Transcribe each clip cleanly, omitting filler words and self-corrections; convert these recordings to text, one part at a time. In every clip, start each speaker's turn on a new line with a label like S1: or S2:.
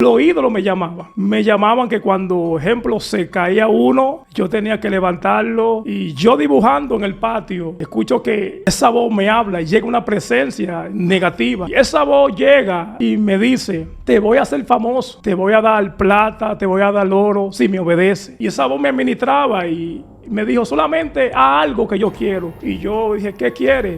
S1: Los ídolos me llamaban. Me llamaban que cuando, ejemplo, se caía uno, yo tenía que levantarlo. Y yo dibujando en el patio, escucho que esa voz me habla y llega una presencia negativa. Y esa voz llega y me dice, te voy a hacer famoso, te voy a dar plata, te voy a dar oro si me obedece. Y esa voz me administraba y me dijo, solamente haz algo que yo quiero. Y yo dije, ¿qué quiere?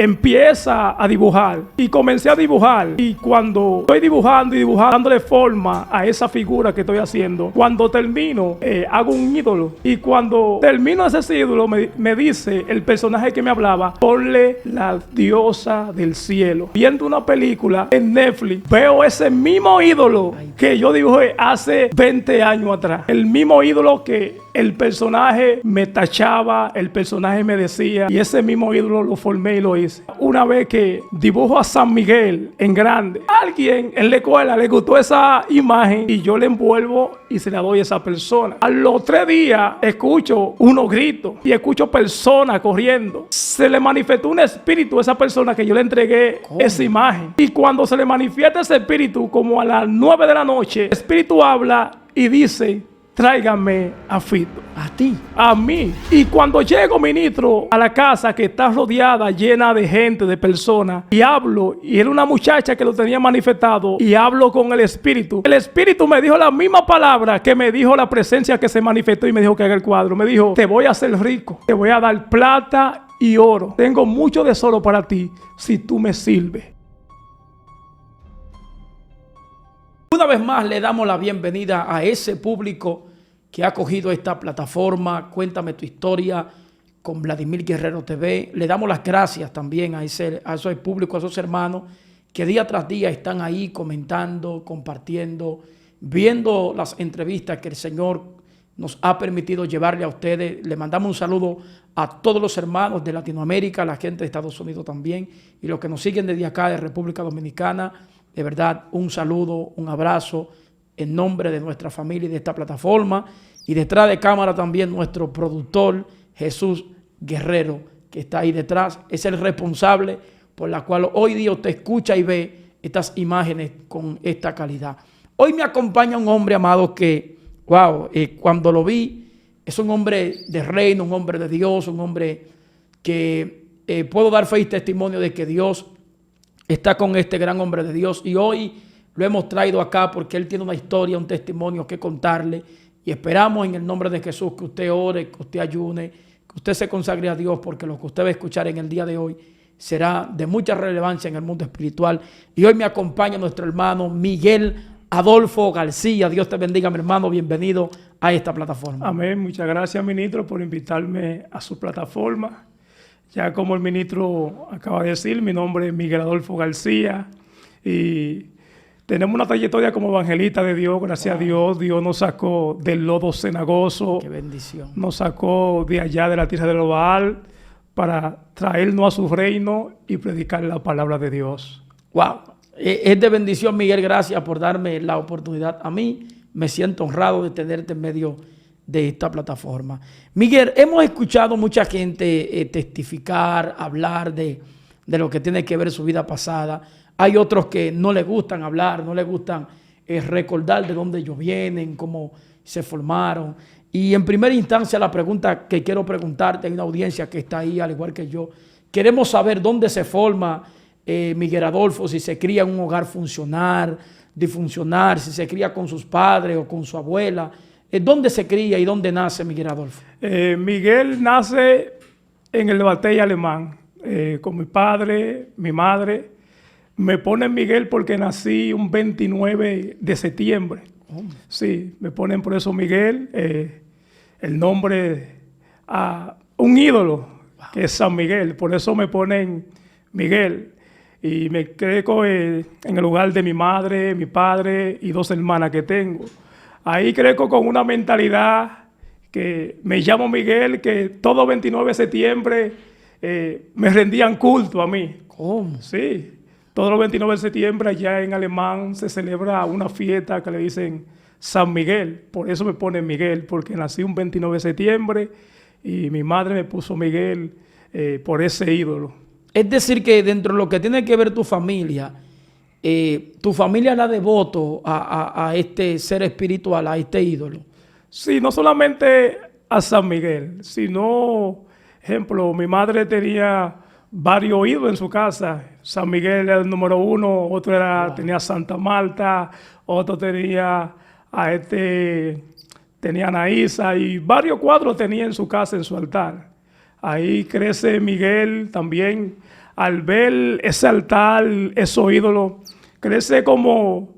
S1: Empieza a dibujar. Y comencé a dibujar. Y cuando estoy dibujando y dibujando, dándole forma a esa figura que estoy haciendo, cuando termino, hago un ídolo. Y cuando termino ese ídolo, me dice el personaje que me hablaba, ponle la diosa del cielo. Viendo una película en Netflix, veo ese mismo ídolo que yo dibujé hace 20 años atrás. El mismo ídolo que el personaje me tachaba, el personaje me decía, y ese mismo ídolo lo formé y lo hice. Una vez que dibujo a San Miguel en grande, alguien en la escuela le gustó esa imagen y yo le envuelvo y se la doy a esa persona. A los 3 días escucho unos gritos y escucho personas corriendo. Se le manifestó un espíritu a esa persona que yo le entregué esa imagen. Y cuando se le manifiesta ese espíritu, como a las 9 de la noche, el espíritu habla y dice, tráigame a Fito.
S2: ¿A ti?
S1: A mí. Y cuando llego, ministro, a la casa que está rodeada, llena de gente, de personas, y hablo, y era una muchacha que lo tenía manifestado, y hablo con el espíritu. El espíritu me dijo la misma palabra que me dijo la presencia que se manifestó y me dijo que haga el cuadro. Me dijo, te voy a hacer rico, te voy a dar plata y oro. Tengo mucho tesoro para ti si tú me sirves.
S2: Una vez más le damos la bienvenida a ese público que ha cogido esta plataforma Cuéntame tu historia con Vladimir Guerrero TV. Le damos las gracias también a ese público, a esos hermanos que día tras día están ahí comentando, compartiendo, viendo las entrevistas que el Señor nos ha permitido llevarle a ustedes. Le mandamos un saludo a todos los hermanos de Latinoamérica, a la gente de Estados Unidos también y los que nos siguen desde acá de República Dominicana. De verdad, un saludo, un abrazo en nombre de nuestra familia y de esta plataforma. Y detrás de cámara también nuestro productor Jesús Guerrero, que está ahí detrás. Es el responsable por la cual hoy día usted escucha y ve estas imágenes con esta calidad. Hoy me acompaña un hombre, amado, que, wow, cuando lo vi, es un hombre de reino, un hombre de Dios, un hombre que puedo dar fe y testimonio de que Dios está con este gran hombre de Dios y hoy lo hemos traído acá porque él tiene una historia, un testimonio que contarle y esperamos en el nombre de Jesús que usted ore, que usted ayune, que usted se consagre a Dios porque lo que usted va a escuchar en el día de hoy será de mucha relevancia en el mundo espiritual. Y hoy me acompaña nuestro hermano Miguel Adolfo García. Dios te bendiga, mi hermano, bienvenido a esta plataforma.
S1: Amén, muchas gracias, ministro, por invitarme a su plataforma. Ya como el ministro acaba de decir, mi nombre es Miguel Adolfo García y tenemos una trayectoria como evangelista de Dios, gracias a Dios. Dios nos sacó del lodo cenagoso.
S2: Qué bendición.
S1: Nos sacó de allá de la tierra de Lobaal para traernos a su reino y predicar la palabra de Dios.
S2: Wow. Es de bendición, Miguel. Gracias por darme la oportunidad a mí. Me siento honrado de tenerte en medio de esta plataforma. Miguel, hemos escuchado mucha gente testificar, hablar de lo que tiene que ver su vida pasada. Hay otros que no les gustan hablar, no les gustan recordar de dónde ellos vienen, cómo se formaron. Y en primera instancia la pregunta que quiero preguntarte, hay una audiencia que está ahí al igual que yo. Queremos saber dónde se forma Miguel Adolfo, si se cría en un hogar funcional, disfuncional, si se cría con sus padres o con su abuela. ¿Dónde se cría y dónde nace Miguel Adolfo?
S1: Miguel nace en el Batey Alemán, con mi padre, mi madre. Me ponen Miguel porque nací un 29 de septiembre. Oh. Sí, me ponen por eso Miguel, el nombre a un ídolo, wow, que es San Miguel. Por eso me ponen Miguel. Y me creo en el lugar de mi madre, mi padre y 2 hermanas que tengo. Ahí crezco con una mentalidad que me llamo Miguel, que todo 29 de septiembre me rendían culto a mí.
S2: ¿Cómo?
S1: Sí, todos los 29 de septiembre allá en Alemán se celebra una fiesta que le dicen San Miguel. Por eso me ponen Miguel, porque nací un 29 de septiembre y mi madre me puso Miguel por ese ídolo.
S2: Es decir que dentro de lo que tiene que ver tu familia, ¿Tu familia era devoto a este ser espiritual, a este ídolo?
S1: Sí, no solamente a San Miguel, sino, ejemplo, mi madre tenía varios ídolos en su casa. San Miguel era el número uno, otro tenía Santa Marta, otro tenía tenía Anaísa y varios cuadros tenía en su casa, en su altar. Ahí crece Miguel también. Al ver ese altar, esos ídolos, crece como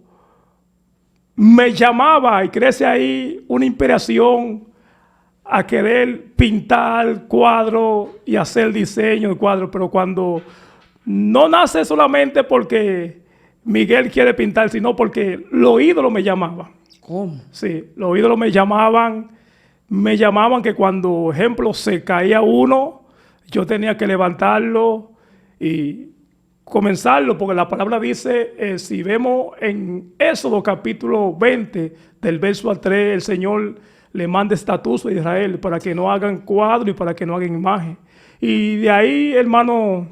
S1: me llamaba y crece ahí una inspiración a querer pintar cuadros y hacer diseño de cuadros, pero cuando no nace solamente porque Miguel quiere pintar, sino porque los ídolos me llamaban.
S2: ¿Cómo?
S1: Sí, los ídolos me llamaban que cuando, ejemplo, se caía uno, yo tenía que levantarlo y comenzarlo, porque la palabra dice, si vemos en Éxodo capítulo 20, del verso al 3, el Señor le manda estatutos a Israel para que no hagan cuadro y para que no hagan imagen. Y de ahí, hermano,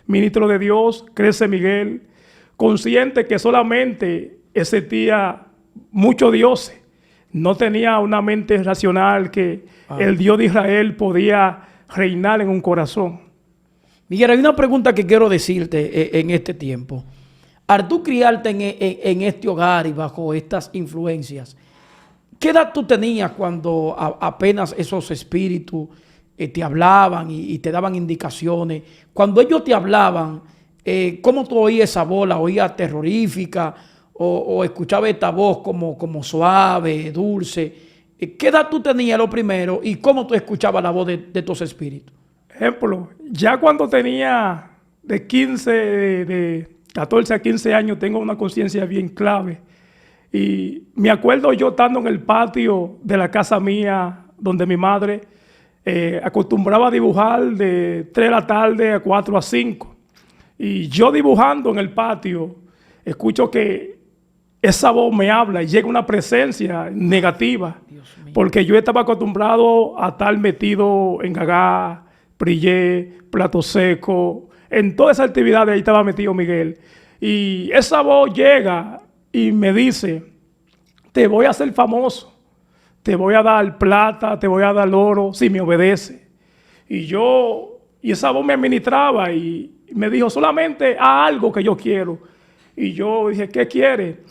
S1: ministro de Dios, crece Miguel, consciente que solamente existía muchos dioses. No tenía una mente racional que el Dios de Israel podía reinar en un corazón.
S2: Miguel, hay una pregunta que quiero decirte en este tiempo. Al tú criarte en este hogar y bajo estas influencias, ¿qué edad tú tenías cuando apenas esos espíritus te hablaban y te daban indicaciones? Cuando ellos te hablaban, ¿cómo tú oías esa voz? ¿La oías terrorífica o escuchabas esta voz como suave, dulce? ¿Qué edad tú tenías lo primero y cómo tú escuchabas la voz de estos espíritus?
S1: Ejemplo, ya cuando tenía de 14 a 15 años, tengo una conciencia bien clave. Y me acuerdo yo estando en el patio de la casa mía, donde mi madre acostumbraba a dibujar de 3 de la tarde a 4 a 5. Y yo dibujando en el patio, escucho que esa voz me habla y llega una presencia negativa. Porque yo estaba acostumbrado a estar metido en gagá, brillé, plato seco, en toda esa actividad ahí estaba metido Miguel. Y esa voz llega y me dice, te voy a hacer famoso, te voy a dar plata, te voy a dar oro si me obedece. Y esa voz me administraba y me dijo, solamente haz algo que yo quiero. Y yo dije, ¿qué quiere?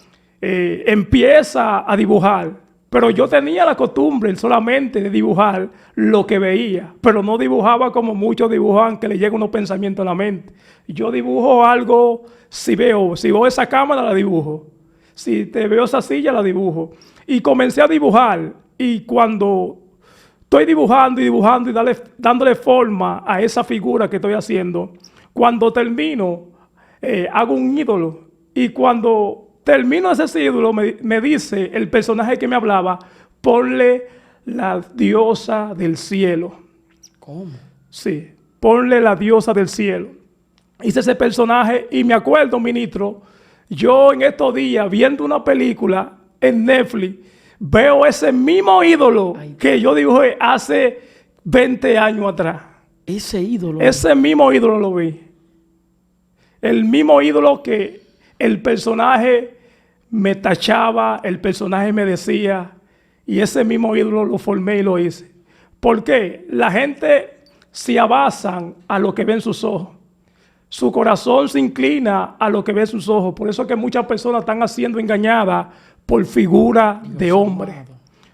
S1: Empieza a dibujar. Pero yo tenía la costumbre solamente de dibujar lo que veía, pero no dibujaba como muchos dibujan, que le llegan unos pensamientos a la mente. Yo dibujo algo, si veo esa cámara, la dibujo. Si te veo esa silla, la dibujo. Y comencé a dibujar. Y cuando estoy dibujando y dándole forma a esa figura que estoy haciendo, cuando termino, hago un ídolo. Y cuando termino ese ídolo, me dice el personaje que me hablaba, ponle la diosa del cielo.
S2: ¿Cómo?
S1: Sí, ponle la diosa del cielo. Hice ese personaje y me acuerdo, ministro, yo en estos días viendo una película en Netflix, veo ese mismo ídolo que yo dibujé hace 20 años atrás.
S2: Ese ídolo.
S1: Ese mismo ídolo lo vi. El mismo ídolo que el personaje me tachaba, el personaje me decía, y ese mismo ídolo lo formé y lo hice. ¿Por qué? La gente se abasan a lo que ven sus ojos. Su corazón se inclina a lo que ven sus ojos. Por eso es que muchas personas están siendo engañadas por figura de hombre.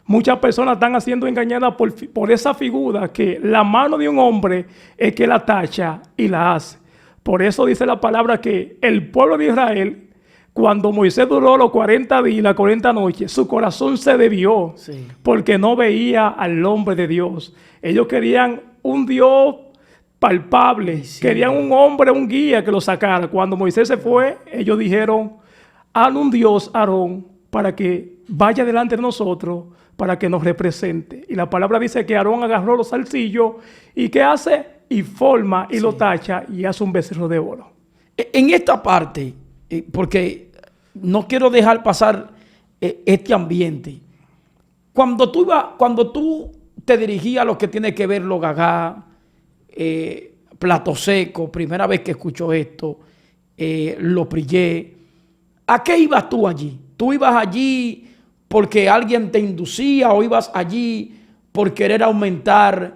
S1: Muchas personas están siendo engañadas por esa figura que la mano de un hombre es que la tacha y la hace. Por eso dice la palabra que el pueblo de Israel, cuando Moisés duró los 40 días y las 40 noches, su corazón se desvió porque no veía al hombre de Dios. Ellos querían un Dios palpable, querían un hombre, un guía que lo sacara. Cuando Moisés se fue, ellos dijeron, haz un Dios, Aarón, para que vaya delante de nosotros, para que nos represente. Y la palabra dice que Aarón agarró los zarcillos y ¿qué hace? Y forma y lo tacha y hace un becerro de oro.
S2: En esta parte, porque no quiero dejar pasar este ambiente. Cuando tú te dirigías a lo que tiene que ver los gagá, plato seco, primera vez que escucho esto, lo prillé, ¿A qué ibas tú allí? ¿Tú ibas allí porque alguien te inducía o ibas allí por querer aumentar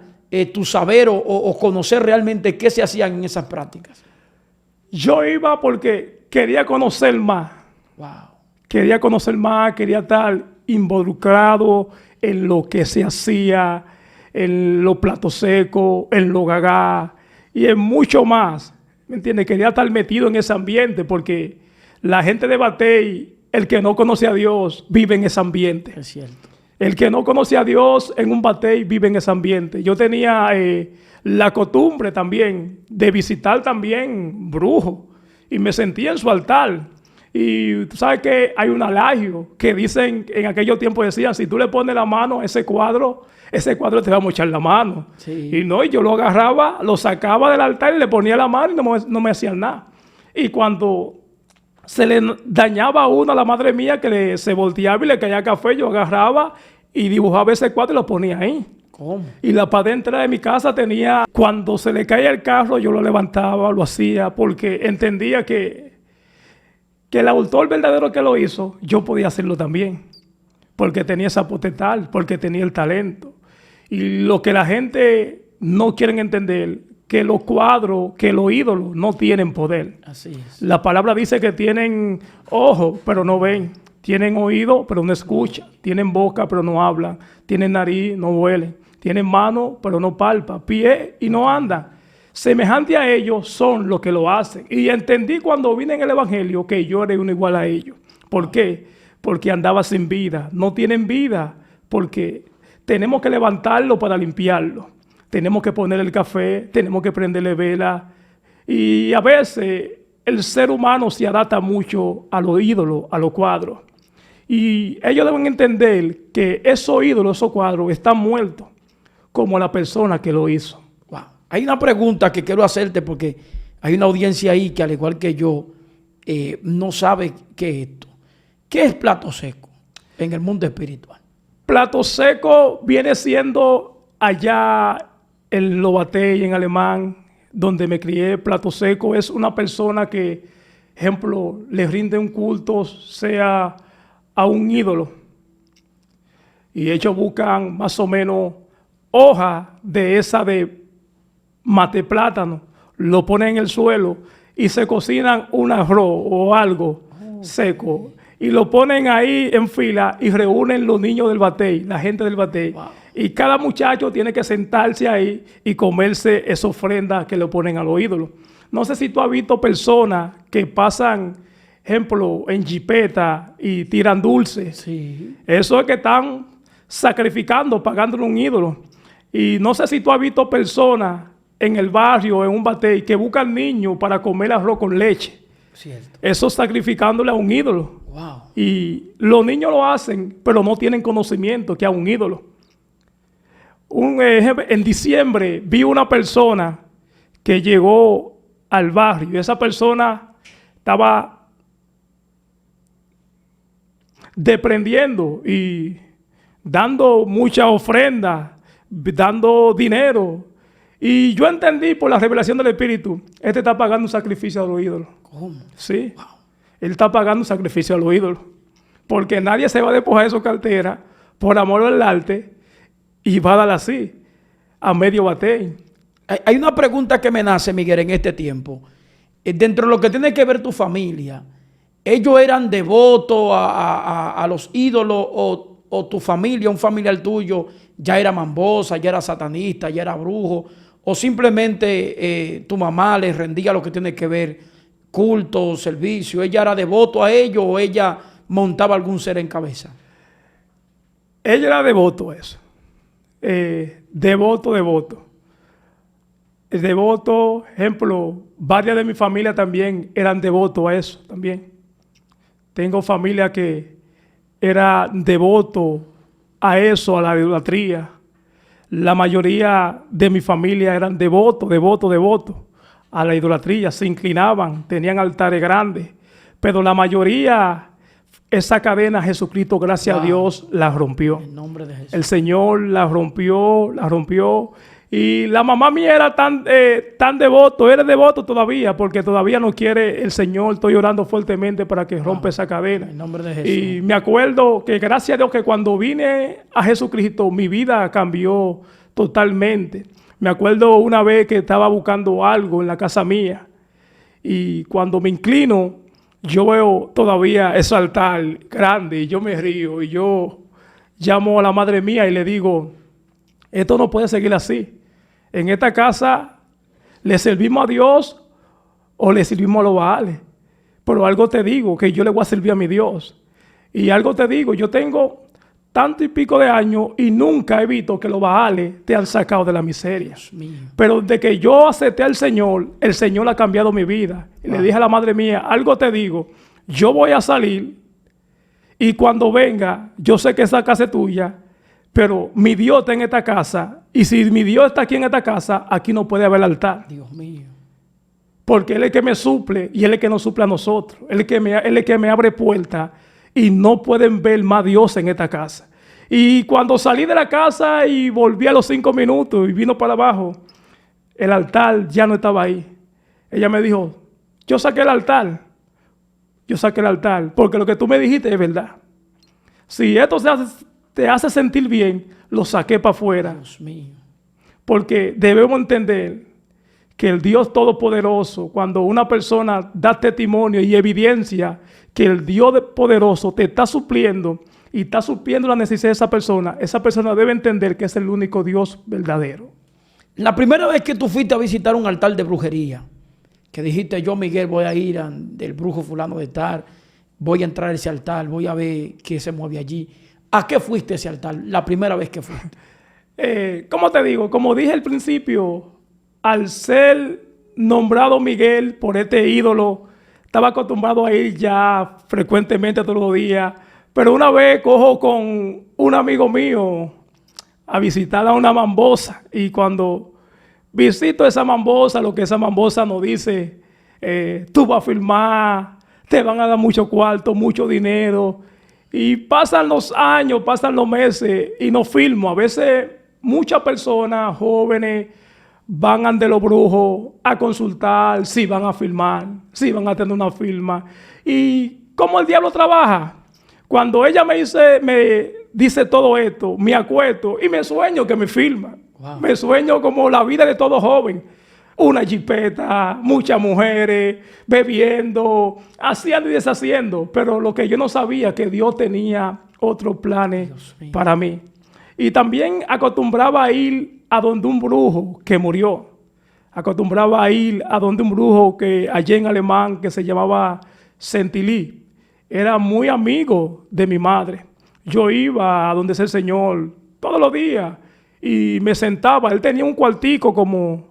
S2: tu saber o conocer realmente qué se hacían en esas prácticas?
S1: Yo iba porque quería conocer más.
S2: Wow.
S1: Quería conocer más, quería estar involucrado en lo que se hacía, en los platos secos, en los gagá y en mucho más. ¿Me entiendes? Quería estar metido en ese ambiente porque la gente de Batey, el que no conoce a Dios, vive en ese ambiente.
S2: Es cierto.
S1: El que no conoce a Dios en un Batey vive en ese ambiente. Yo tenía la costumbre también de visitar también brujos y me sentía en su altar. Y tú sabes que hay un adagio que dicen, en aquellos tiempos decían, si tú le pones la mano a ese cuadro te va a mochar la mano.
S2: Sí.
S1: Y no, y yo lo agarraba, lo sacaba del altar y le ponía la mano y no me hacían nada. Y cuando se le dañaba a uno, a la madre mía, que se volteaba y le caía café, yo agarraba y dibujaba ese cuadro y lo ponía ahí.
S2: ¿Cómo?
S1: Y la padre de mi casa tenía, cuando se le caía el carro, yo lo levantaba, lo hacía, porque entendía que el autor verdadero que lo hizo, yo podía hacerlo también. Porque tenía esa potestad, porque tenía el talento. Y lo que la gente no quiere entender, que los cuadros, que los ídolos no tienen poder.
S2: Así es.
S1: La palabra dice que tienen ojos, pero no ven. Tienen oído, pero no escuchan. Tienen boca, pero no hablan. Tienen nariz, no huelen. Tienen mano, pero no palpan. Pie y no andan. Semejante a ellos son los que lo hacen. Y entendí cuando vine en el Evangelio que yo era uno igual a ellos. ¿Por qué? Porque andaba sin vida. No tienen vida porque tenemos que levantarlo para limpiarlo. Tenemos que ponerle el café, tenemos que prenderle vela. Y a veces el ser humano se adapta mucho a los ídolos, a los cuadros. Y ellos deben entender que esos ídolos, esos cuadros, están muertos, como la persona que lo hizo.
S2: Wow. Hay una pregunta que quiero hacerte porque hay una audiencia ahí que, al igual que yo, no sabe qué es esto. ¿Qué es plato seco en el mundo espiritual?
S1: Plato seco viene siendo allá en Lobatey, en alemán, donde me crié. Plato seco es una persona que, ejemplo, le rinde un culto, sea a un ídolo. Y ellos buscan más o menos hoja de esa de mate plátano, lo ponen en el suelo y se cocinan un arroz o algo seco. Y lo ponen ahí en fila y reúnen los niños del Batey, la gente del Batey. Wow. Y cada muchacho tiene que sentarse ahí y comerse esa ofrenda que le ponen a los ídolos. No sé si tú has visto personas que pasan, ejemplo, en jipeta y tiran dulces.
S2: Sí.
S1: Eso es que están sacrificando, pagándole un ídolo. Y no sé si tú has visto personas en el barrio, en un Batey, que buscan niños para comer arroz con leche.
S2: Cierto.
S1: Eso sacrificándole a un ídolo.
S2: Wow.
S1: Y los niños lo hacen, pero no tienen conocimiento que a un ídolo. En diciembre vi una persona que llegó al barrio y esa persona estaba desprendiendo y dando mucha ofrenda, dando dinero. Y yo entendí por la revelación del Espíritu, este está pagando un sacrificio a los ídolos.
S2: ¿Cómo?
S1: Sí.
S2: Wow.
S1: Él está pagando un sacrificio a los ídolos. Porque nadie se va a despojar de su cartera por amor al arte y va a dar así, a medio Batey.
S2: Hay una pregunta que me nace, Miguel, en este tiempo. Dentro de lo que tiene que ver tu familia, ¿ellos eran devotos a los ídolos o tu familia, un familiar tuyo, ya era mambosa, ya era satanista, ya era brujo? ¿O simplemente tu mamá les rendía lo que tiene que ver culto, servicio? ¿Ella era devoto a ellos o ella montaba algún ser en cabeza?
S1: Ella era devoto a eso. Devoto. El devoto, ejemplo, varias de mi familia también eran devotos a eso también. Tengo familia que era devoto a eso, a la idolatría. La mayoría de mi familia eran devotos a la idolatría, se inclinaban, tenían altares grandes, pero la mayoría, esa cadena Jesucristo, gracias a Dios, la rompió.
S2: En nombre de Jesús.
S1: El Señor la rompió Y la mamá mía era tan devoto, eres devoto todavía, porque todavía no quiere el Señor. Estoy orando fuertemente para que rompa esa cadena.
S2: En nombre de Jesús.
S1: Y me acuerdo que gracias a Dios que cuando vine a Jesucristo, mi vida cambió totalmente. Me acuerdo una vez que estaba buscando algo en la casa mía. Y cuando me inclino, yo veo todavía ese altar grande y yo me río. Y yo llamo a la madre mía y le digo, esto no puede seguir así. En esta casa le servimos a Dios o le servimos a los Baales. Pero algo te digo, que yo le voy a servir a mi Dios. Y algo te digo, yo tengo tanto y pico de años y nunca he visto que los Baales te han sacado de la miseria. Pero de que yo acepté al Señor, el Señor ha cambiado mi vida. Y le dije a la madre mía, algo te digo, yo voy a salir y cuando venga, yo sé que esa casa es tuya, pero mi Dios está en esta casa. Y si mi Dios está aquí en esta casa, aquí no puede haber altar.
S2: Dios mío.
S1: Porque Él es el que me suple y Él es el que nos suple a nosotros. Él es el que me abre puertas y no pueden ver más Dios en esta casa. Y cuando salí de la casa y volví a los 5 minutos y vino para abajo, el altar ya no estaba ahí. Ella me dijo, yo saqué el altar. Yo saqué el altar porque lo que tú me dijiste es verdad. Si esto te hace sentir bien, lo saqué para afuera.
S2: Dios mío.
S1: Porque debemos entender que el Dios Todopoderoso, cuando una persona da testimonio y evidencia que el Dios poderoso te está supliendo y está supliendo la necesidad de esa persona debe entender que es el único Dios verdadero.
S2: La primera vez que tú fuiste a visitar un altar de brujería, que dijiste, yo Miguel voy a ir del brujo fulano de tal, voy a entrar a ese altar, voy a ver qué se mueve allí. ¿A qué fuiste ese altar la primera vez que fuiste?
S1: ¿Cómo te digo? Como dije al principio, al ser nombrado Miguel por este ídolo, estaba acostumbrado a ir ya frecuentemente todos los días. Pero una vez cojo con un amigo mío a visitar a una mambosa. Y cuando visito esa mambosa, lo que esa mambosa nos dice, tú vas a filmar, te van a dar mucho cuarto, mucho dinero. Y pasan los años, pasan los meses y no filmo. A veces muchas personas jóvenes van ante los brujos a consultar si van a filmar, si van a tener una firma. ¿Y cómo el diablo trabaja? Cuando ella me dice todo esto, me acuesto y me sueño que me filma. Wow. Me sueño como la vida de todo joven. Una jipeta, muchas mujeres, bebiendo, haciendo y deshaciendo. Pero lo que yo no sabía, que Dios tenía otros planes para mí. Y también acostumbraba a ir a donde un brujo que murió. Acostumbraba a ir a donde un brujo que allí en alemán que se llamaba Sentilí. Era muy amigo de mi madre. Yo iba a donde es el Señor todos los días y me sentaba. Él tenía un cuartico como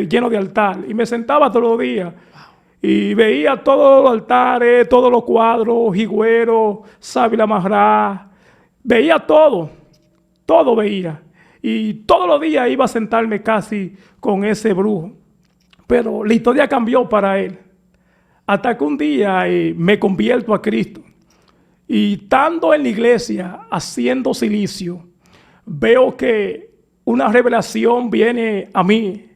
S1: lleno de altar y me sentaba todos los días. Y veía todos los altares, todos los cuadros, higüeros, sábila amarrada. Veía todo veía. Y todos los días iba a sentarme casi con ese brujo. Pero la historia cambió para él. Hasta que un día me convierto a Cristo. Y estando en la iglesia, haciendo silicio, veo que una revelación viene a mí.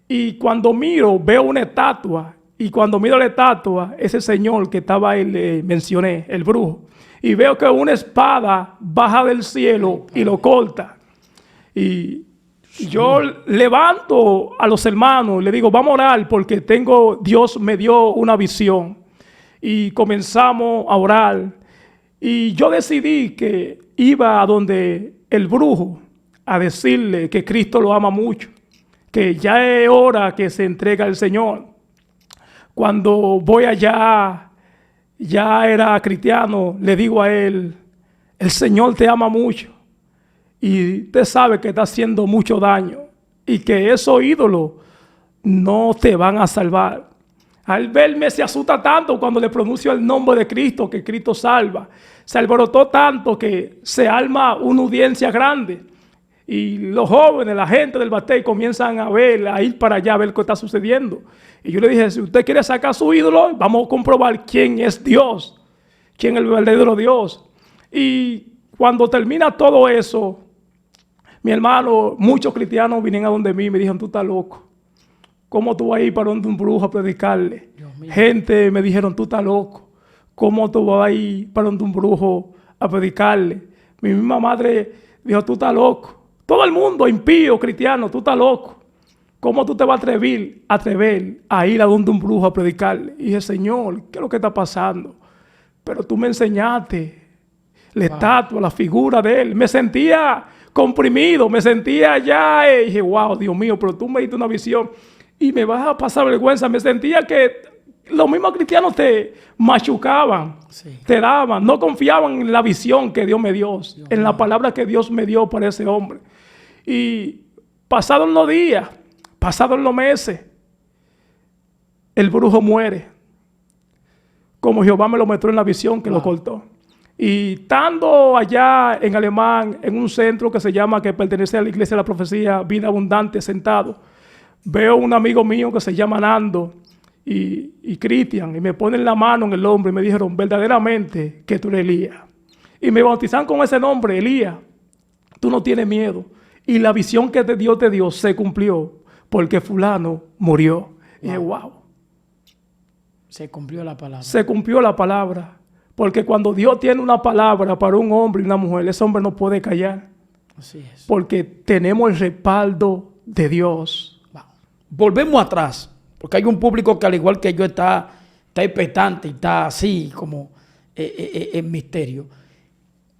S1: Y cuando miro, veo una estatua. Y cuando miro la estatua, ese señor que estaba ahí, le mencioné, el brujo. Y veo que una espada baja del cielo y lo corta. Y yo levanto a los hermanos, le digo, vamos a orar porque Dios me dio una visión. Y comenzamos a orar. Y yo decidí que iba a donde el brujo a decirle que Cristo lo ama mucho, que ya es hora que se entregue al Señor. Cuando voy allá, ya era cristiano, le digo a él, el Señor te ama mucho y usted sabe que está haciendo mucho daño y que esos ídolos no te van a salvar. Al verme se asusta tanto cuando le pronuncio el nombre de Cristo, que Cristo salva. Se alborotó tanto que se arma una audiencia grande. Y los jóvenes, la gente del batey comienzan a ir para allá a ver qué está sucediendo. Y yo le dije, si usted quiere sacar su ídolo, vamos a comprobar quién es Dios, quién es el verdadero Dios. Y cuando termina todo eso, Mi hermano, muchos cristianos vinieron a donde mí y me dijeron, tú estás loco. ¿Cómo tú vas a ir para donde un brujo a predicarle? Gente me dijeron, tú estás loco. ¿Cómo tú vas a ir para donde un brujo a predicarle? Mi misma madre dijo, tú estás loco. Todo el mundo, impío, cristiano, tú estás loco. ¿Cómo tú te vas a atrever a ir a donde un brujo a predicarle? Y dije, Señor, ¿qué es lo que está pasando? Pero tú me enseñaste la estatua, la figura de él. Me sentía comprimido, me sentía allá. Y dije, wow, Dios mío, pero tú me diste una visión y me vas a pasar vergüenza. Me sentía que los mismos cristianos te machucaban, te daban, no confiaban en la visión que Dios me dio, en la palabra que Dios me dio para ese hombre. Y pasados los días, pasados los meses, el brujo muere. Como Jehová me lo mostró en la visión que lo cortó. Y estando allá en Alemán, en un centro que se llama, que pertenece a la Iglesia de la Profecía, Vida Abundante, sentado, veo un amigo mío que se llama Nando y Cristian, y me ponen la mano en el hombro y me dijeron, verdaderamente que tú eres Elías. Y me bautizaron con ese nombre, Elías. Tú no tienes miedo. Y la visión que Dios te dio se cumplió, porque fulano murió. Y dije, wow.
S2: Se cumplió la palabra.
S1: Se cumplió la palabra. Porque cuando Dios tiene una palabra para un hombre y una mujer, ese hombre no puede callar.
S2: Así es.
S1: Porque tenemos el respaldo de Dios.
S2: Wow. Volvemos atrás. Porque hay un público que al igual que yo está expectante y está así como en misterio.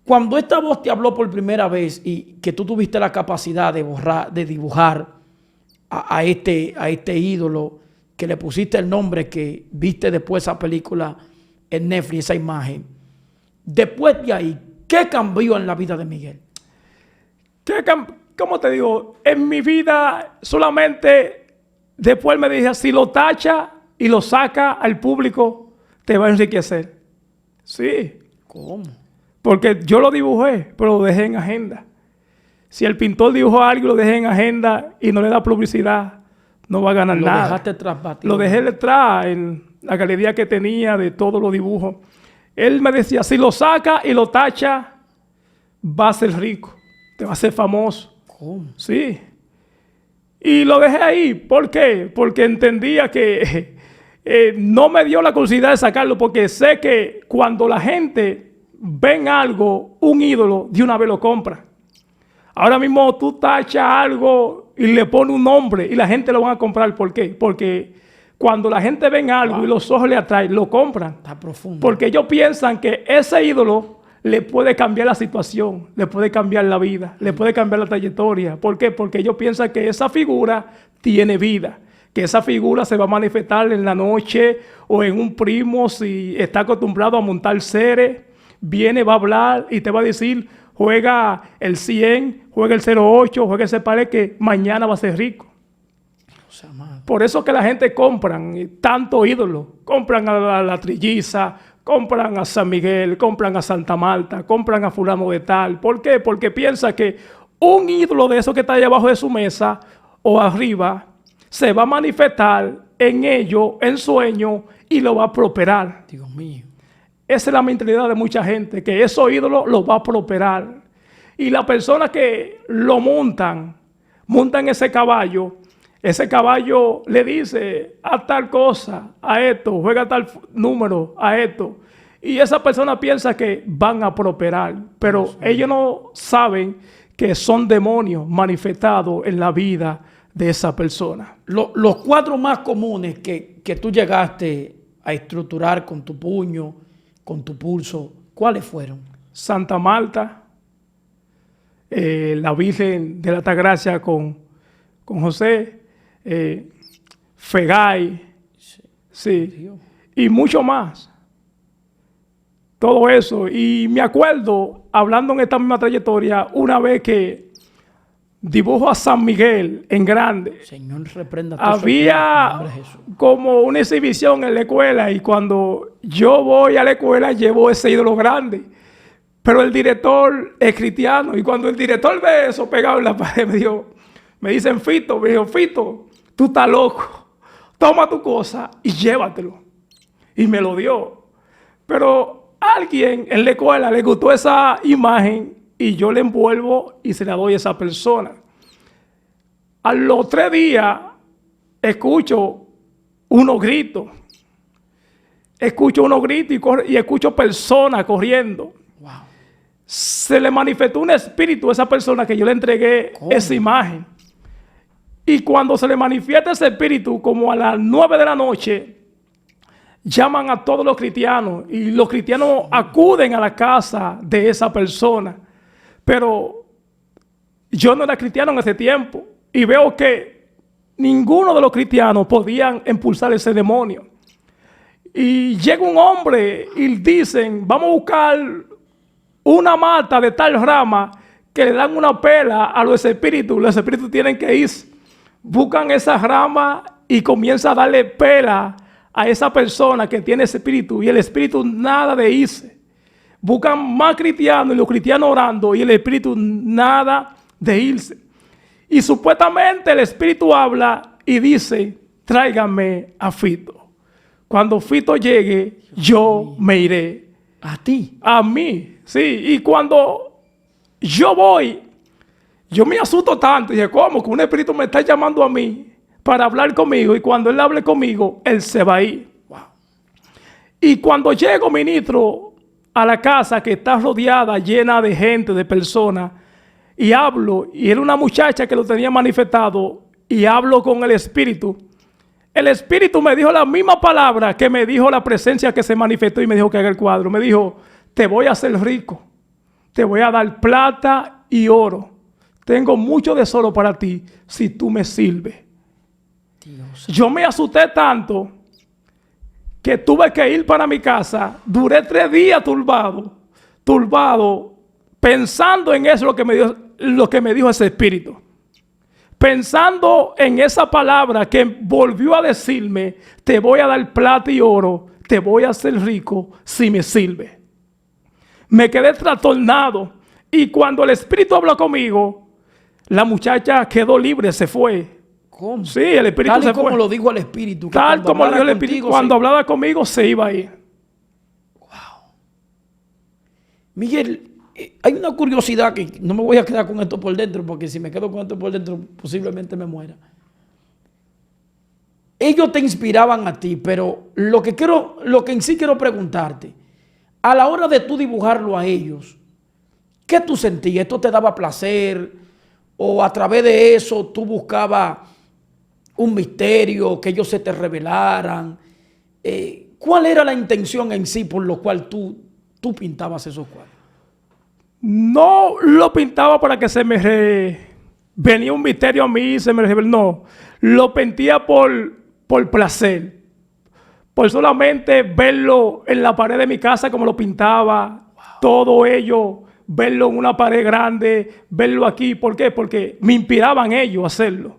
S2: Cuando esta voz te habló por primera vez y que tú tuviste la capacidad de dibujar a este ídolo, que le pusiste el nombre que viste después esa película en Netflix, esa imagen. Después de ahí, ¿qué cambió en la vida de Miguel?
S1: ¿Cómo te digo? En mi vida solamente después me dije, si lo tacha y lo saca al público, te va a enriquecer. Sí.
S2: ¿Cómo?
S1: Porque yo lo dibujé, pero lo dejé en agenda. Si el pintor dibujó algo y lo dejé en agenda y no le da publicidad, no va a ganar nada.
S2: Lo dejaste tras batido.
S1: Lo dejé detrás en la galería que tenía de todos los dibujos. Él me decía, si lo saca y lo tacha, va a ser rico, te va a ser famoso.
S2: ¿Cómo?
S1: Sí. Y lo dejé ahí. ¿Por qué? Porque entendía que no me dio la curiosidad de sacarlo, porque sé que cuando la gente ve algo, un ídolo, de una vez lo compra. Ahora mismo tú tachas algo y le pones un nombre y la gente lo van a comprar. ¿Por qué? Porque cuando la gente ve algo y los ojos le atraen, lo compran.
S2: Está profundo.
S1: Porque ellos piensan que ese ídolo le puede cambiar la situación, le puede cambiar la vida, le puede cambiar la trayectoria. ¿Por qué? Porque ellos piensan que esa figura tiene vida, que esa figura se va a manifestar en la noche o en un primo si está acostumbrado a montar seres. Viene, va a hablar y te va a decir, juega el 100, juega el 08, juega ese pared que mañana va a ser rico. Por eso que la gente compran tanto ídolo. Compran a la Trilliza, compran a San Miguel, compran a Santa Marta, compran a fulano de tal. ¿Por qué? Porque piensa que un ídolo de eso que está ahí abajo de su mesa o arriba se va a manifestar en ellos, en sueño, y lo va a prosperar.
S2: Dios mío.
S1: Esa es la mentalidad de mucha gente, que esos ídolos los va a prosperar. Y las personas que lo montan ese caballo le dice a tal cosa, a esto, juega tal número, a esto. Y esa persona piensa que van a prosperar, pero ellos no saben que son demonios manifestados en la vida de esa persona.
S2: Los 4 más comunes que tú llegaste a estructurar con tu puño, con tu pulso, ¿cuáles fueron?
S1: Santa Marta, la Virgen de la Altagracia con José, Fegay, sí, y mucho más. Todo eso. Y me acuerdo, hablando en esta misma trayectoria, una vez que dibujo a San Miguel en grande.
S2: Señor, reprenda.
S1: Había como una exhibición en la escuela y cuando yo voy a la escuela llevo ese ídolo grande. Pero el director es cristiano y cuando el director ve eso pegado en la pared me dicen, Fito, me dijo, Fito, tú estás loco. Toma tu cosa y llévatelo. Y me lo dio. Pero a alguien en la escuela le gustó esa imagen y yo le envuelvo y se la doy a esa persona. A los 3 días escucho unos gritos. Y escucho personas corriendo.
S2: Wow.
S1: Se le manifestó un espíritu a esa persona que yo le entregué esa imagen. Y cuando se le manifiesta ese espíritu, como a las 9 de la noche, llaman a todos los cristianos y los cristianos acuden a la casa de esa persona. Pero yo no era cristiano en ese tiempo y veo que ninguno de los cristianos podían impulsar ese demonio. Y llega un hombre y dicen, vamos a buscar una mata de tal rama que le dan una pela a los espíritus tienen que ir. Buscan esa rama y comienza a darle pela a esa persona que tiene ese espíritu y el espíritu nada de irse. Buscan más cristianos y los cristianos orando y el espíritu nada de irse. Y supuestamente el espíritu habla y dice, tráigame a Fito. Cuando Fito llegue, yo me iré.
S2: ¿A ti?
S1: A mí, sí. Y cuando yo voy, yo me asusto tanto. Y dije, ¿cómo? Que un espíritu me está llamando a mí para hablar conmigo. Y cuando él hable conmigo, él se va a ir.
S2: Wow.
S1: Y cuando llego, ministro, a la casa que está rodeada, llena de gente, de personas, y hablo, y era una muchacha que lo tenía manifestado, y hablo con el espíritu. El espíritu me dijo la misma palabra que me dijo la presencia que se manifestó y me dijo que haga el cuadro. Me dijo, te voy a hacer rico, te voy a dar plata y oro. Tengo mucho tesoro para ti si tú me sirves.
S2: Dios.
S1: Yo me asusté tanto que tuve que ir para mi casa. Duré 3 días turbado, pensando en eso lo que me dijo ese espíritu. Pensando en esa palabra que volvió a decirme, te voy a dar plata y oro, te voy a hacer rico si me sirve. Me quedé trastornado y cuando el espíritu habló conmigo, la muchacha quedó libre, se fue.
S2: ¿Cómo?
S1: Sí, el espíritu
S2: Tal y
S1: se
S2: como
S1: fue.
S2: lo dijo el espíritu.
S1: Tal como lo dijo el espíritu, cuando hablaba conmigo se iba a ir.
S2: Wow. Miguel, hay una curiosidad que no me voy a quedar con esto por dentro, porque si me quedo con esto por dentro, posiblemente me muera. Ellos te inspiraban a ti, pero lo que en sí quiero preguntarte, a la hora de tú dibujarlo a ellos, ¿qué tú sentías? ¿Esto te daba placer? ¿O a través de eso tú buscabas un misterio, que ellos se te revelaran? ¿Cuál era la intención en sí por lo cual tú pintabas esos cuadros?
S1: No lo pintaba para que se me venía un misterio a mí, se me reveló. No, lo pintaba por placer. Por solamente verlo en la pared de mi casa como lo pintaba. Wow. Todo ello, verlo en una pared grande, verlo aquí. ¿Por qué? Porque me inspiraban ellos a hacerlo.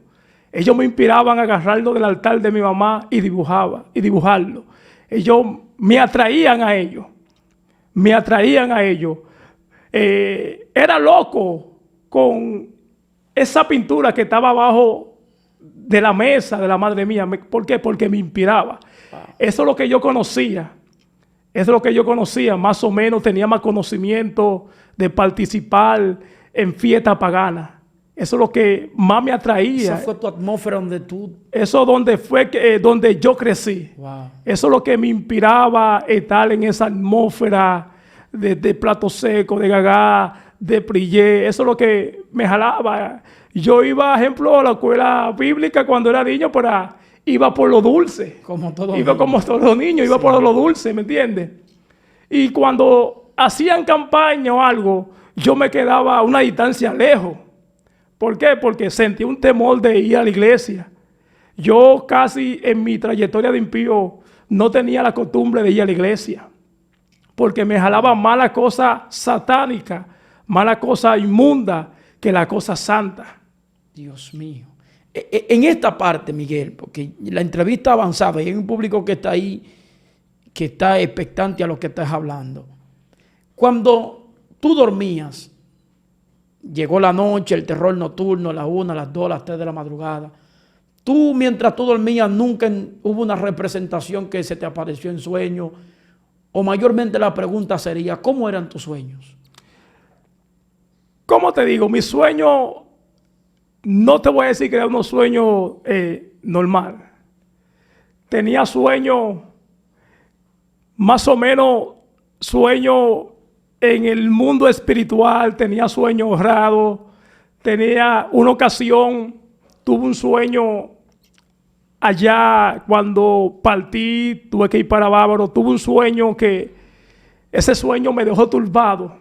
S1: Ellos me inspiraban a agarrarlo del altar de mi mamá y dibujarlo. Ellos me atraían a ellos. Era loco con esa pintura que estaba abajo de la mesa de la madre mía. ¿Por qué? Porque me inspiraba. Wow. Eso es lo que yo conocía. Más o menos tenía más conocimiento de participar en fiestas paganas. Eso es lo que más me atraía.
S2: Esa fue tu atmósfera donde tú...
S1: Eso donde yo crecí.
S2: Wow.
S1: Eso es lo que me inspiraba estar en esa atmósfera de plato seco, de gagá, de prillé. Eso es lo que me jalaba. Yo iba, por ejemplo, a la escuela bíblica cuando era niño, pero iba por lo dulce.
S2: Como todos
S1: los niños, iba por lo dulce, ¿me entiendes? Y cuando hacían campaña o algo, yo me quedaba a una distancia lejos. ¿Por qué? Porque sentí un temor de ir a la iglesia. Yo casi en mi trayectoria de impío no tenía la costumbre de ir a la iglesia. Porque me jalaba más la cosa satánica, más la cosa inmunda que la cosa santa.
S2: Dios mío. En esta parte, Miguel, porque la entrevista avanzaba y hay un público que está ahí, que está expectante a lo que estás hablando. Cuando tú dormías, llegó la noche, el terror nocturno, a las 1, a las 2, a las 3 de la madrugada. Tú, mientras tú dormías, nunca hubo una representación que se te apareció en sueño. O mayormente la pregunta sería, ¿cómo eran tus sueños?
S1: ¿Cómo te digo? Mi sueño, no te voy a decir que era un sueño normal. Tenía sueño, más o menos sueño en el mundo espiritual, tenía sueño honrado, tenía una ocasión, tuve un sueño allá cuando partí, tuve que ir para Bávaro, tuve un sueño que ese sueño me dejó turbado,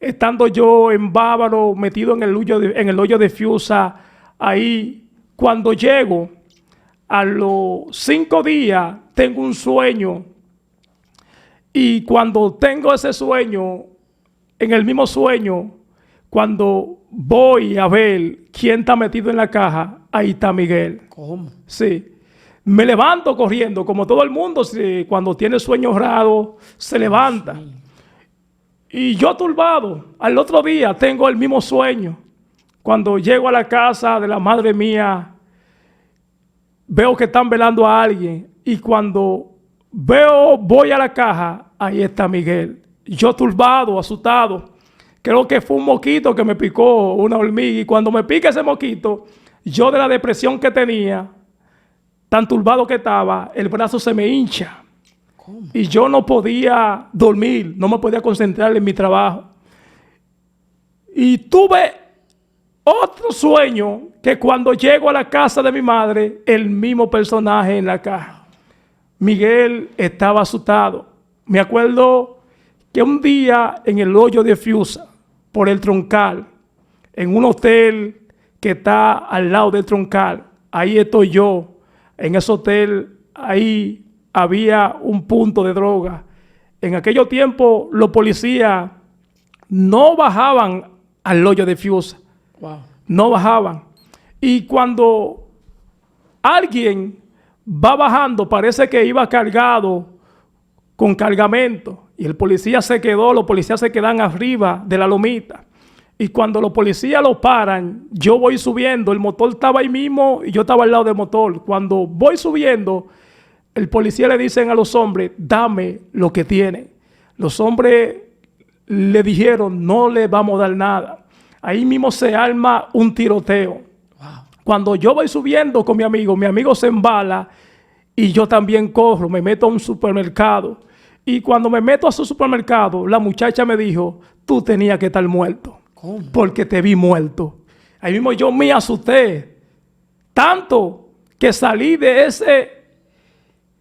S1: estando yo en Bávaro, metido en el hoyo de Fiusa, ahí cuando llego, a los 5 días tengo un sueño y cuando tengo ese sueño, en el mismo sueño, cuando voy a ver quién está metido en la caja, ahí está Miguel.
S2: ¿Cómo?
S1: Sí. Me levanto corriendo, como todo el mundo, cuando tiene sueño raro, se levanta.
S2: Sí.
S1: Y yo turbado, al otro día tengo el mismo sueño. Cuando llego a la casa de la madre mía, veo que están velando a alguien. Y cuando voy a la caja, ahí está Miguel. Yo turbado, asustado. Creo que fue un mosquito que me picó, una hormiga. Y cuando me pica ese mosquito, yo de la depresión que tenía, tan turbado que estaba, el brazo se me hincha.
S2: ¿Cómo?
S1: Y yo no podía dormir, no me podía concentrar en mi trabajo. Y tuve otro sueño que cuando llego a la casa de mi madre, el mismo personaje en la caja. Miguel estaba asustado. Me acuerdo que un día en el hoyo de Fiusa, por el Troncal, en un hotel que está al lado del Troncal, ahí estoy yo, en ese hotel, ahí había un punto de droga. En aquellos tiempos los policías no bajaban al hoyo de Fiusa.
S2: Wow.
S1: No bajaban. Y cuando alguien va bajando, parece que iba cargado con cargamento. Y el policía se quedó, los policías se quedan arriba de la lomita. Y cuando los policías lo paran, yo voy subiendo, el motor estaba ahí mismo y yo estaba al lado del motor. Cuando voy subiendo, el policía le dicen a los hombres, dame lo que tienen. Los hombres le dijeron, no le vamos a dar nada. Ahí mismo se arma un tiroteo.
S2: Wow.
S1: Cuando yo voy subiendo con mi amigo se embala y yo también corro, me meto a un supermercado. Y cuando me meto a su supermercado, la muchacha me dijo, tú tenías que estar muerto.
S2: ¿Cómo?
S1: Porque te vi muerto. Ahí mismo yo me asusté. Tanto que salí de ese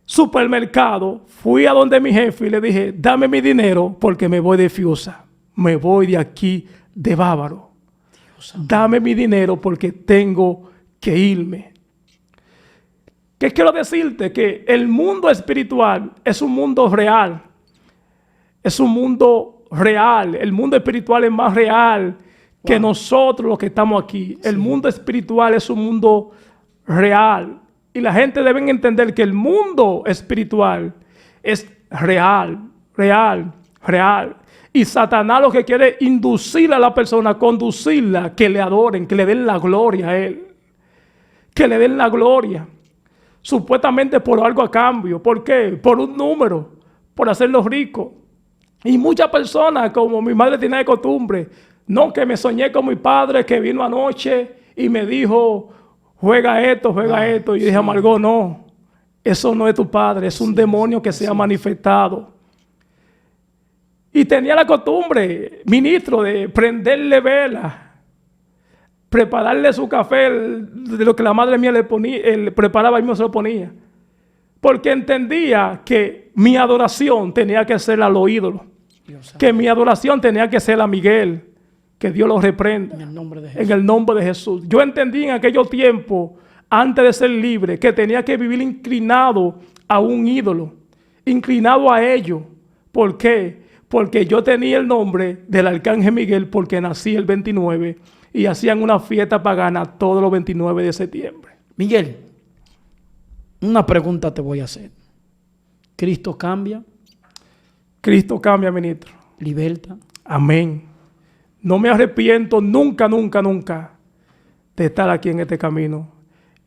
S1: supermercado, fui a donde mi jefe y le dije, dame mi dinero porque me voy de Fiusa. Me voy de aquí, de Bávaro. Dame mi dinero porque tengo que irme. ¿Qué quiero decirte? Que el mundo espiritual es un mundo real. Es un mundo real. El mundo espiritual es más real que nosotros los que estamos aquí. Sí. El mundo espiritual es un mundo real. Y la gente debe entender que el mundo espiritual es real, real, real. Y Satanás lo que quiere es inducir a la persona, conducirla, que le adoren, que le den la gloria a él. Que le den la gloria. Supuestamente por algo a cambio. ¿Por qué? Por un número, por hacerlos ricos. Y muchas personas, como mi madre tiene de costumbre, no, que me soñé con mi padre que vino anoche y me dijo, juega esto. Y yo dije, Margot, no, eso no es tu padre, es un demonio que se ha manifestado. Y tenía la costumbre, ministro, de prenderle vela, prepararle su café, de lo que la madre mía le ponía, él preparaba y mismo se lo ponía. Porque entendía que mi adoración tenía que ser a los ídolos. Que mi adoración tenía que ser a Miguel. Que Dios lo reprenda.
S2: En el nombre de Jesús.
S1: En el nombre de Jesús. Yo entendí en aquellos tiempos, antes de ser libre, que tenía que vivir inclinado a un ídolo. Inclinado a ello. ¿Por qué? Porque yo tenía el nombre del Arcángel Miguel porque nací el 29 y hacían una fiesta pagana todos los 29 de septiembre.
S2: Miguel, una pregunta te voy a hacer. ¿Cristo cambia?
S1: Cristo cambia, ministro.
S2: ¿Liberta?
S1: Amén. No me arrepiento nunca de estar aquí en este camino.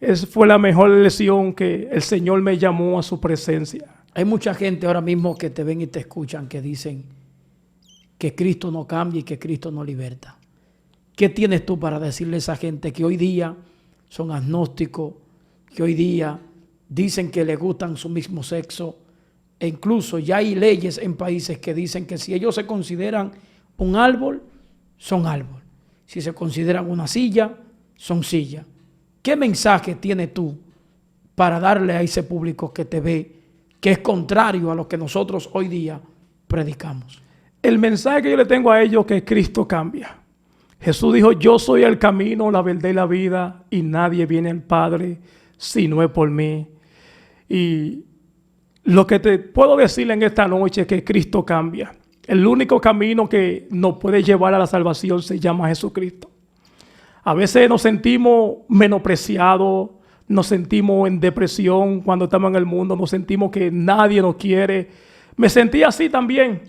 S1: Esa fue la mejor lección que el Señor me llamó a su presencia.
S2: Hay mucha gente ahora mismo que te ven y te escuchan que dicen, que Cristo no cambia y que Cristo no liberta. ¿Qué tienes tú para decirle a esa gente que hoy día son agnósticos, que hoy día dicen que les gustan su mismo sexo? E incluso ya hay leyes en países que dicen que si ellos se consideran un árbol, son árbol. Si se consideran una silla, son silla. ¿Qué mensaje tienes tú para darle a ese público que te ve, que es contrario a lo que nosotros hoy día predicamos?
S1: El mensaje que yo le tengo a ellos es que Cristo cambia. Jesús dijo, yo soy el camino, la verdad y la vida, y nadie viene al Padre si no es por mí. Y lo que te puedo decir en esta noche es que Cristo cambia. El único camino que nos puede llevar a la salvación se llama Jesucristo. A veces nos sentimos menospreciados, nos sentimos en depresión cuando estamos en el mundo, nos sentimos que nadie nos quiere. Me sentía así también.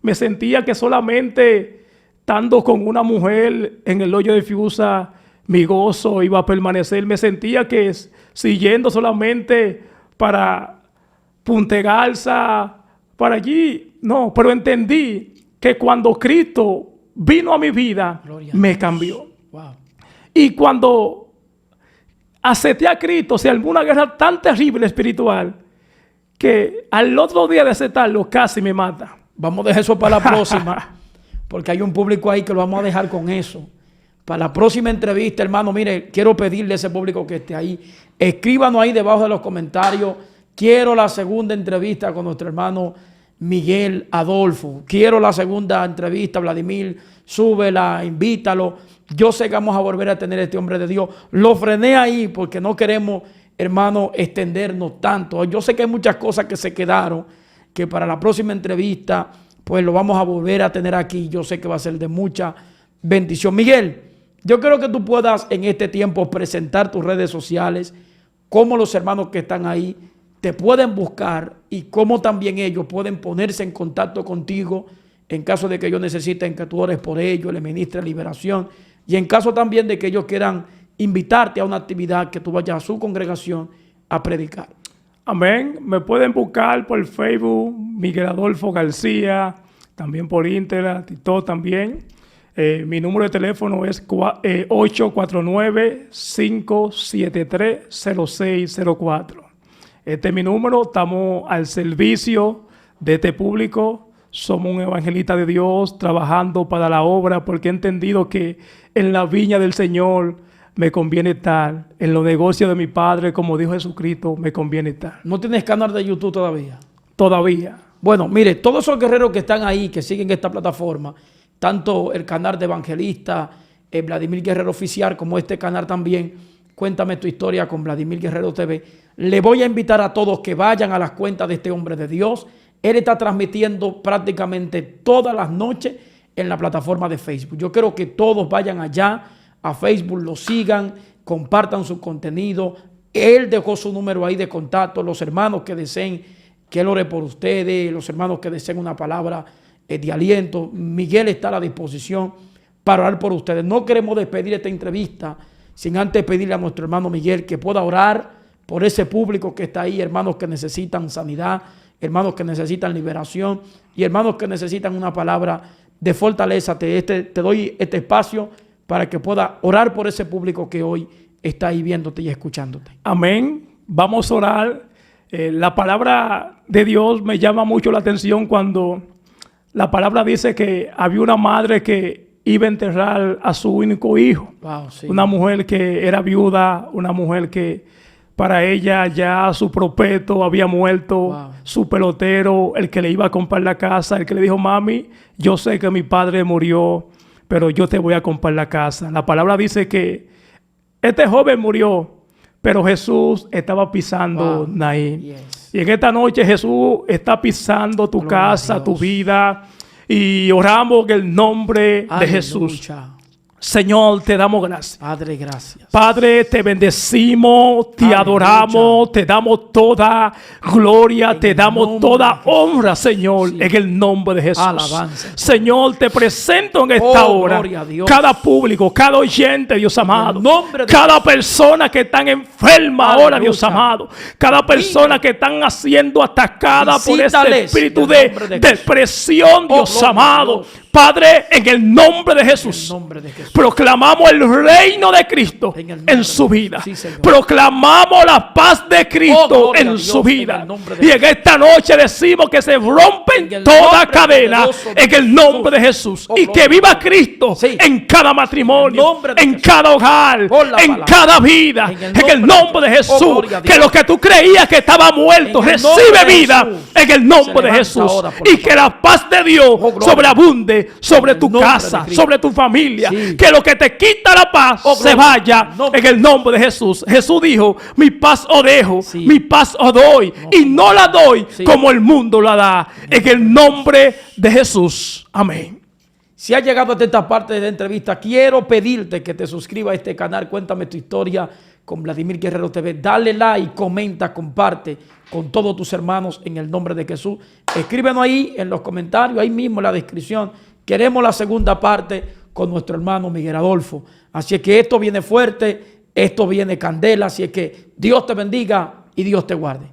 S1: Me sentía que solamente estando con una mujer en el hoyo de Fiusa, mi gozo iba a permanecer. Me sentía que siguiendo solamente para Puntegarza, para allí. No, pero entendí que cuando Cristo vino a mi vida, me cambió.
S2: Wow.
S1: Y cuando acepté a Cristo, se armó una guerra tan terrible espiritual que al otro día de aceptarlo casi me mata.
S2: Vamos a dejar eso para la próxima, porque hay un público ahí que lo vamos a dejar con eso. Para la próxima entrevista, hermano, mire, quiero pedirle a ese público que esté ahí, escríbanos ahí debajo de los comentarios. Quiero la segunda entrevista con nuestro hermano Miguel Adolfo. Quiero la segunda entrevista, Vladimir, súbela, invítalo. Yo sé que vamos a volver a tener a este hombre de Dios. Lo frené ahí porque no queremos, hermano, extendernos tanto. Yo sé que hay muchas cosas que se quedaron, que para la próxima entrevista, pues lo vamos a volver a tener aquí. Yo sé que va a ser de mucha bendición. Miguel, yo creo que tú puedas en este tiempo presentar tus redes sociales, cómo los hermanos que están ahí te pueden buscar y cómo también ellos pueden ponerse en contacto contigo en caso de que ellos necesiten que tú ores por ellos, les ministres liberación, y en caso también de que ellos quieran invitarte a una actividad que tú vayas a su congregación a predicar.
S1: Amén. Me pueden buscar por Facebook, Miguel Adolfo García, también por Instagram, TikTok también. Mi número de teléfono es 849-573-0604. Este es mi número. Estamos al servicio de este público. Somos un evangelista de Dios trabajando para la obra porque he entendido que en la viña del Señor me conviene estar. En los negocios de mi Padre, como dijo Jesucristo, me conviene estar.
S2: ¿No tienes canal de YouTube todavía?
S1: Todavía.
S2: Bueno, mire, todos esos guerreros que están ahí, que siguen esta plataforma, tanto el canal de evangelista Vladimir Guerrero Oficial, como este canal también, Cuéntame tu historia con Vladimir Guerrero TV. Le voy a invitar a todos que vayan a las cuentas de este hombre de Dios. Él está transmitiendo prácticamente todas las noches en la plataforma de Facebook. Yo quiero que todos vayan allá a Facebook, lo sigan, compartan su contenido. Él dejó su número ahí de contacto. Los hermanos que deseen que él ore por ustedes, los hermanos que deseen una palabra de aliento, Miguel está a la disposición para orar por ustedes. No queremos despedir esta entrevista sin antes pedirle a nuestro hermano Miguel que pueda orar por ese público que está ahí, hermanos que necesitan sanidad, hermanos que necesitan liberación y hermanos que necesitan una palabra de fortaleza. Te doy este espacio para que pueda orar por ese público que hoy está ahí viéndote y escuchándote.
S1: Amén. Vamos a orar. La palabra de Dios me llama mucho la atención cuando la palabra dice que había una madre que iba a enterrar a su único hijo.
S2: Wow, sí.
S1: Una mujer que era viuda, una mujer que para ella ya su propeto había muerto,
S2: Wow.
S1: su pelotero, el que le iba a comprar la casa, el que le dijo, mami, yo sé que mi padre murió, pero yo te voy a comprar la casa. La palabra dice que este joven murió, pero Jesús estaba pisando
S2: Wow.
S1: Naín.
S2: Yes.
S1: Y en esta noche Jesús está pisando tu
S2: Gloria
S1: casa,
S2: a
S1: tu
S2: Dios.
S1: vida. Y oramos en el nombre de Jesús.
S2: Aleluya.
S1: Señor, te damos gracias.
S2: Padre, gracias.
S1: Padre, te bendecimos, te
S2: Aleluya.
S1: adoramos, te damos toda gloria,
S2: En
S1: te
S2: el
S1: damos
S2: nombre
S1: toda
S2: de Jesús.
S1: honra, Señor,
S2: Sí.
S1: en el nombre de Jesús.
S2: Alabanza.
S1: Señor, te presento en esta
S2: Oh,
S1: hora
S2: gloria a Dios.
S1: cada público, cada oyente, Dios amado,
S2: nombre de
S1: cada persona que están enferma ahora,
S2: Aleluya.
S1: Dios amado, cada persona que están siendo atacada por este
S2: Visítales
S1: espíritu
S2: en el
S1: de
S2: nombre de Jesús.
S1: depresión,
S2: Oh,
S1: Dios
S2: gloria a
S1: amado.
S2: Dios.
S1: Padre, en el nombre de Jesús,
S2: En el nombre de Jesús.
S1: proclamamos el reino de Cristo
S2: En el nombre
S1: en
S2: de
S1: su
S2: Jesús.
S1: vida.
S2: Sí, Señor.
S1: Proclamamos la paz de Cristo
S2: gloria a
S1: en
S2: Dios,
S1: su
S2: en
S1: vida.
S2: el nombre de
S1: Y en esta noche decimos que se rompen
S2: En el
S1: toda
S2: nombre
S1: cadena
S2: poderoso de
S1: en el nombre de Jesús.
S2: Oh,
S1: Y
S2: gloria
S1: que
S2: a
S1: viva
S2: Dios.
S1: Cristo
S2: Sí.
S1: en cada matrimonio,
S2: En el nombre de
S1: en
S2: Jesús.
S1: cada hogar,
S2: Por la
S1: en
S2: palabra.
S1: cada vida,
S2: En el
S1: en el nombre de
S2: Jesús. Oh,
S1: Jesús.
S2: gloria a Dios.
S1: Que lo que tú creías que estaba muerto
S2: En el nombre
S1: recibe
S2: de
S1: vida
S2: Jesús.
S1: en el
S2: Se
S1: nombre de
S2: levanta
S1: Jesús.
S2: ahora por
S1: Y
S2: la
S1: que la paz de Dios
S2: Oh, gloria.
S1: sobreabunde sobre
S2: En el
S1: tu
S2: nombre
S1: casa,
S2: de Cristo.
S1: sobre tu familia.
S2: Sí.
S1: Que lo que te quita la paz
S2: Oh,
S1: se
S2: gloria.
S1: vaya
S2: En el nombre
S1: en el nombre de Jesús. Jesús dijo: mi paz os dejo,
S2: Sí.
S1: mi paz os doy. Y no la doy
S2: Sí.
S1: como el mundo la da. En el nombre de Jesús. Amén.
S2: Si has llegado hasta esta parte de la entrevista, quiero pedirte que te suscribas a este canal. Cuéntame tu historia con Vladimir Guerrero TV. Dale like, comenta, comparte con todos tus hermanos en el nombre de Jesús. Escríbenos ahí en los comentarios, ahí mismo en la descripción. Queremos la segunda parte con nuestro hermano Miguel Adolfo. Así es que esto viene fuerte, esto viene candela. Así es que Dios te bendiga y Dios te guarde.